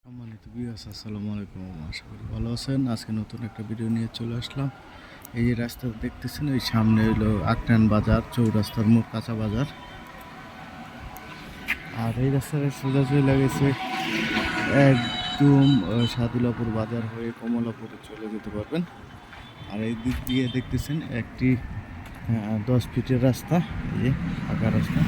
সম্মানিত ভিউয়ার্স, আসসালামু আলাইকুম। আশা করি ভালো আছেন। আজকে নতুন একটা ভিডিও নিয়ে চলে আসলাম। এই যে রাস্তা দেখতেছেন, ওই সামনে হলো আকরান বাজার, চৌরাস্তার মোড় কাঁচা বাজার। আর এই রাস্তাটা সোজা চলে গেছে একদম সাদুলাপুর বাজার হয়ে কমলাপুরে চলে যেতে পারবেন। আর এই দিক দিয়ে দেখতেছেন একটি 10 ফিটের রাস্তা, এই যে ফাঁকা রাস্তা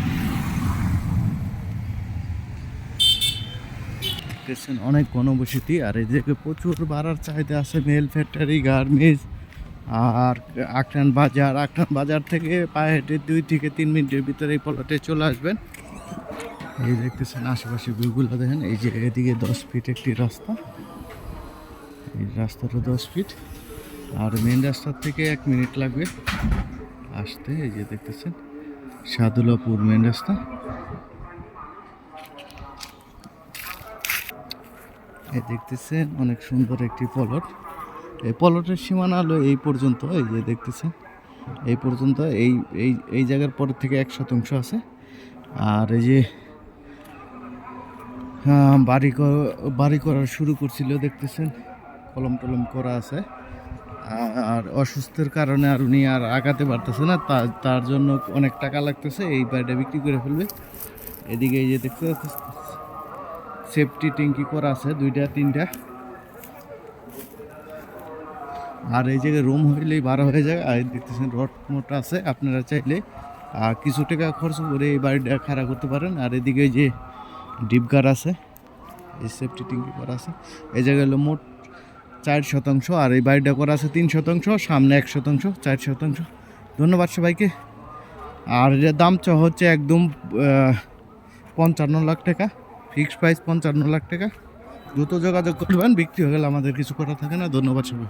দেখতেছেন, অনেক ঘনবসতি। আর এই দিকে প্রচুর বাড়ার চাহিদা আছে, মেল ফ্যাক্টরি, গার্মেন্টস। আর আকরান বাজার থেকে পায়ে হেঁটে 2 থেকে 3 মিনিটের ভিতরে এই প্লটে চলে আসবেন। এই দেখতেছেন আশেপাশে ভিউগুলো দেখেন। এই যে এদিকে 10 ফিট একটি রাস্তা, এই রাস্তাটা 10 ফিট। আর মেন রাস্তার থেকে 1 মিনিট লাগবে আসতে। এই যে দেখতেছেন সাদুলাপুর মেন রাস্তা। এই দেখতেছেন অনেক সুন্দর একটি প্লট। এই প্লটের সীমানা হলো এই পর্যন্ত। এই যে দেখতেছেন এই পর্যন্ত, এই এই এই জায়গার পর থেকে 1 শতাংশ আছে। আর এই যে বাড়ি করা শুরু করছিল, দেখতেছেন কলম টলম করা আছে। আর অসুস্থের কারণে আর উনি আর আগাতে পারতেছে না, তার জন্য অনেক টাকা লাগতেছে, এই বাড়িটা বিক্রি করে ফেলবে। এদিকে এই যে দেখতে সেফটি ট্যাঙ্কি করা আছে 2টা 3টা। আর এই জায়গায় রুম হইলেই 12 হয়ে যায়। আর দেখতেছেন রড মোটা আছে, আপনারা চাইলে কিছু টাকা খরচ করে এই বাড়িটা খাড়া করতে পারেন। আর এদিকে যে ডিপগার আছে, এই সেফটি ট্যাঙ্কি করা আছে। এই জায়গায় হলো মোট 4 শতাংশ, আর এই বাড়িটা করা আছে 3 শতাংশ, সামনে 1 শতাংশ, 4 শতাংশ। ধন্যবাদ সবাইকে। আর এর দাম হচ্ছে একদম 55 লাখ টাকা, ফিক্সড প্রাইস 55 লাখ টাকা। দ্রুত যোগাযোগ করবেন, বিক্রি হয়ে গেলে আমাদের কিছু করা থাকে না। ধন্যবাদ সবাই।